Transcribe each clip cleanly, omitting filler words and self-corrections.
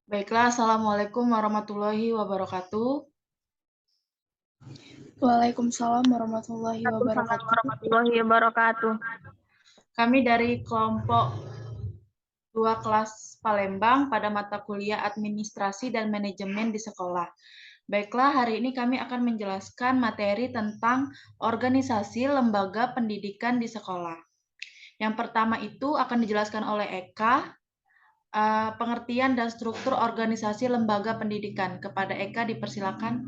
Baiklah, Assalamualaikum warahmatullahi wabarakatuh. Waalaikumsalam warahmatullahi Waalaikumsalam wabarakatuh. warahmatullahi wabarakatuh. Kami dari kelompok 2 kelas Palembang pada mata kuliah Administrasi dan Manajemen di sekolah. Baiklah, hari ini kami akan menjelaskan materi tentang organisasi lembaga pendidikan di sekolah. Yang pertama itu akan dijelaskan oleh Eka, pengertian dan struktur organisasi lembaga pendidikan. Kepada Eka dipersilakan.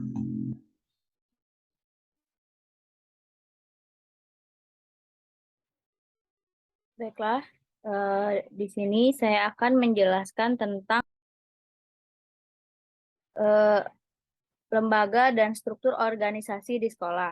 Baiklah, di sini saya akan menjelaskan tentang lembaga dan struktur organisasi di sekolah.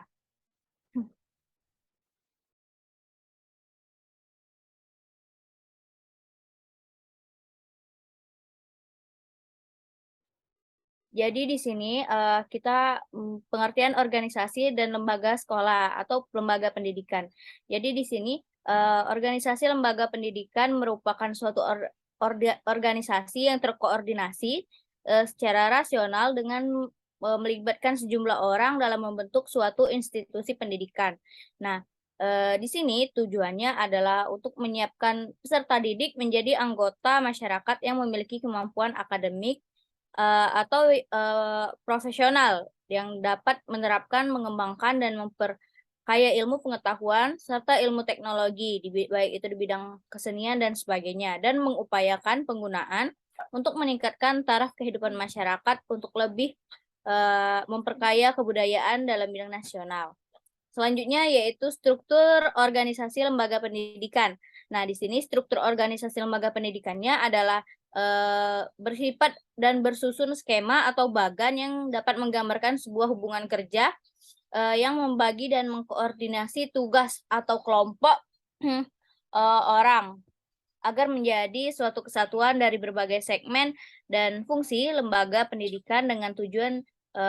Jadi di sini kita pengertian organisasi dan lembaga sekolah atau lembaga pendidikan. Jadi di sini organisasi lembaga pendidikan merupakan suatu organisasi yang terkoordinasi secara rasional dengan melibatkan sejumlah orang dalam membentuk suatu institusi pendidikan. Nah, di sini tujuannya adalah untuk menyiapkan peserta didik menjadi anggota masyarakat yang memiliki kemampuan akademik atau profesional yang dapat menerapkan, mengembangkan, dan memperkaya ilmu pengetahuan serta ilmu teknologi baik itu di bidang kesenian dan sebagainya, dan mengupayakan penggunaan untuk meningkatkan taraf kehidupan masyarakat untuk lebih memperkaya kebudayaan dalam bidang nasional. Selanjutnya yaitu struktur organisasi lembaga pendidikan. Nah, di sini struktur organisasi lembaga pendidikannya adalah bersifat dan bersusun skema atau bagan yang dapat menggambarkan sebuah hubungan kerja yang membagi dan mengkoordinasi tugas atau kelompok orang agar menjadi suatu kesatuan dari berbagai segmen dan fungsi lembaga pendidikan dengan tujuan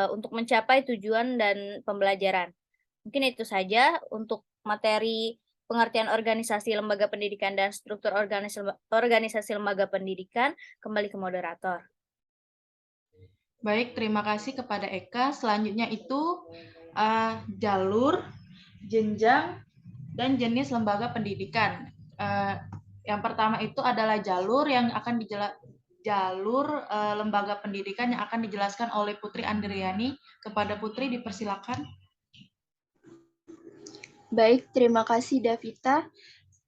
untuk mencapai tujuan dan pembelajaran. Mungkin itu saja untuk materi pengertian organisasi lembaga pendidikan dan struktur organisasi lembaga pendidikan. Kembali ke moderator. Baik, terima kasih kepada Eka. Selanjutnya itu jalur, jenjang, dan jenis lembaga pendidikan. Yang pertama itu adalah jalur lembaga pendidikan yang akan dijelaskan oleh Putri Andriani. Kepada Putri dipersilakan. Baik, terima kasih Davita.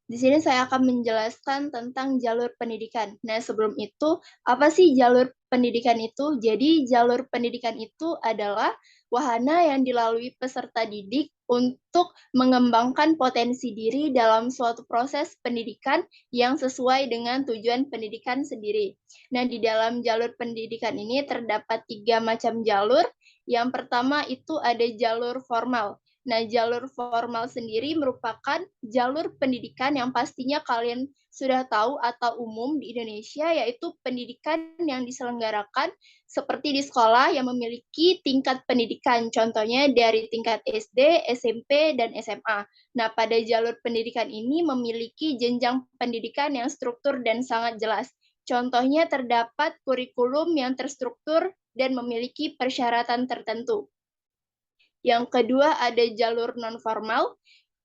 Di sini saya akan menjelaskan tentang jalur pendidikan. Nah, sebelum itu, apa sih jalur pendidikan itu? Jadi, jalur pendidikan itu adalah wahana yang dilalui peserta didik untuk mengembangkan potensi diri dalam suatu proses pendidikan yang sesuai dengan tujuan pendidikan sendiri. Nah, di dalam jalur pendidikan ini terdapat 3 macam jalur. Yang pertama itu ada jalur formal. Nah, jalur formal sendiri merupakan jalur pendidikan yang pastinya kalian sudah tahu atau umum di Indonesia, yaitu pendidikan yang diselenggarakan seperti di sekolah yang memiliki tingkat pendidikan, contohnya dari tingkat SD, SMP, dan SMA. Nah, pada jalur pendidikan ini memiliki jenjang pendidikan yang struktur dan sangat jelas. Contohnya terdapat kurikulum yang terstruktur dan memiliki persyaratan tertentu. Yang kedua ada jalur non-formal.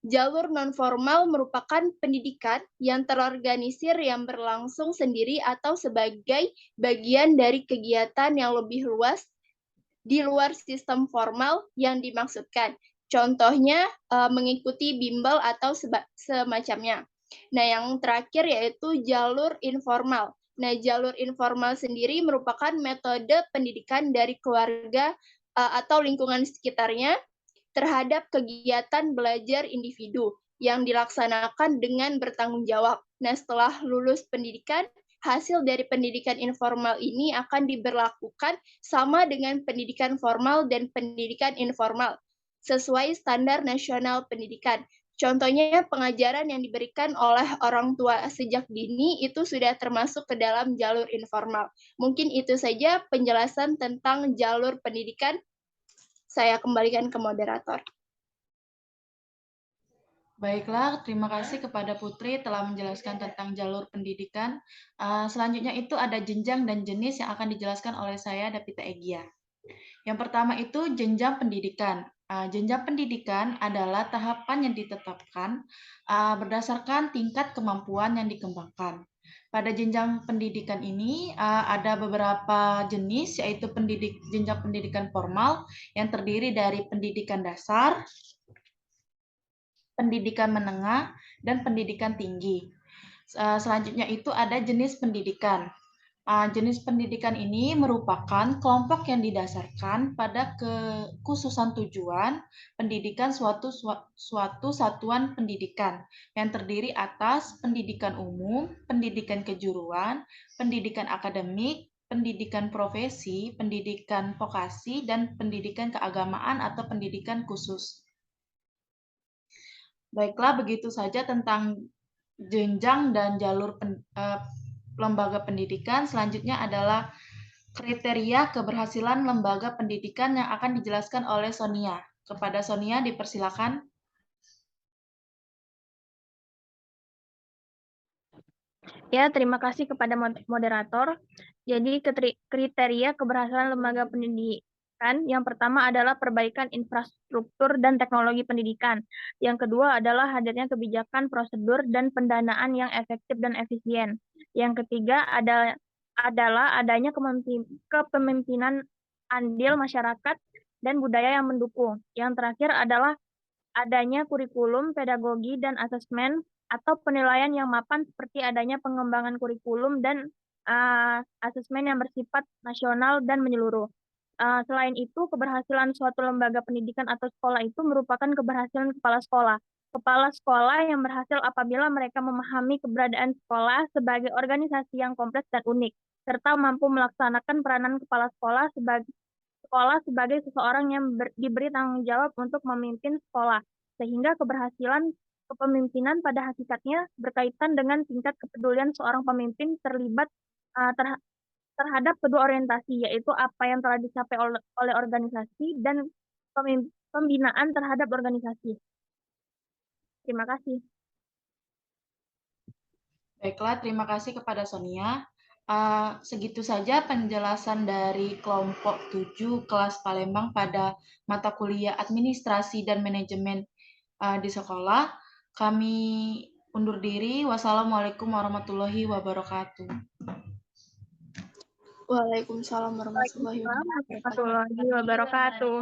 Jalur non-formal merupakan pendidikan yang terorganisir yang berlangsung sendiri atau sebagai bagian dari kegiatan yang lebih luas di luar sistem formal yang dimaksudkan. Contohnya mengikuti bimbel atau semacamnya. Nah, yang terakhir yaitu jalur informal. Nah, jalur informal sendiri merupakan metode pendidikan dari keluarga atau lingkungan sekitarnya terhadap kegiatan belajar individu yang dilaksanakan dengan bertanggung jawab. Nah, setelah lulus pendidikan, hasil dari pendidikan informal ini akan diberlakukan sama dengan pendidikan formal dan pendidikan informal sesuai standar nasional pendidikan. Contohnya pengajaran yang diberikan oleh orang tua sejak dini itu sudah termasuk ke dalam jalur informal. Mungkin itu saja penjelasan tentang jalur pendidikan. Saya kembalikan ke moderator. Baiklah, terima kasih kepada Putri telah menjelaskan tentang jalur pendidikan. Selanjutnya itu ada jenjang dan jenis yang akan dijelaskan oleh saya, Davita Egya. Yang pertama itu jenjang pendidikan. Jenjang pendidikan adalah tahapan yang ditetapkan berdasarkan tingkat kemampuan yang dikembangkan. Pada jenjang pendidikan ini ada beberapa jenis, yaitu jenjang pendidikan formal yang terdiri dari pendidikan dasar, pendidikan menengah, dan pendidikan tinggi. Selanjutnya itu ada jenis pendidikan. Jenis pendidikan ini merupakan kelompok yang didasarkan pada kekhususan tujuan pendidikan suatu satuan pendidikan yang terdiri atas pendidikan umum, pendidikan kejuruan, pendidikan akademik, pendidikan profesi, pendidikan vokasi, dan pendidikan keagamaan atau pendidikan khusus. Baiklah, begitu saja tentang jenjang dan jalur lembaga pendidikan. Selanjutnya adalah kriteria keberhasilan lembaga pendidikan yang akan dijelaskan oleh Sonia. Kepada Sonia dipersilakan. Ya, terima kasih kepada moderator. Jadi kriteria keberhasilan lembaga pendidikan yang pertama adalah perbaikan infrastruktur dan teknologi pendidikan. Yang kedua adalah hadirnya kebijakan, prosedur, dan pendanaan yang efektif dan efisien. Yang ketiga adalah adanya kepemimpinan andil masyarakat dan budaya yang mendukung. Yang terakhir adalah adanya kurikulum, pedagogi, dan asesmen atau penilaian yang mapan seperti adanya pengembangan kurikulum dan asesmen yang bersifat nasional dan menyeluruh. Selain itu, keberhasilan suatu lembaga pendidikan atau sekolah itu merupakan keberhasilan kepala sekolah. Kepala sekolah yang berhasil apabila mereka memahami keberadaan sekolah sebagai organisasi yang kompleks dan unik, serta mampu melaksanakan peranan kepala sekolah sebagai seseorang yang diberi tanggung jawab untuk memimpin sekolah, sehingga keberhasilan kepemimpinan pada hakikatnya berkaitan dengan tingkat kepedulian seorang pemimpin terlibat terhadap kedua orientasi, yaitu apa yang telah dicapai oleh organisasi dan pembinaan terhadap organisasi. Terima kasih. Baiklah, terima kasih kepada Sonia. Segitu saja penjelasan dari kelompok 7 kelas Palembang pada mata kuliah administrasi dan manajemen di sekolah. Kami undur diri. Wassalamualaikum warahmatullahi wabarakatuh. Waalaikumsalam warahmatullahi wabarakatuh. Warahmatullahi wabarakatuh.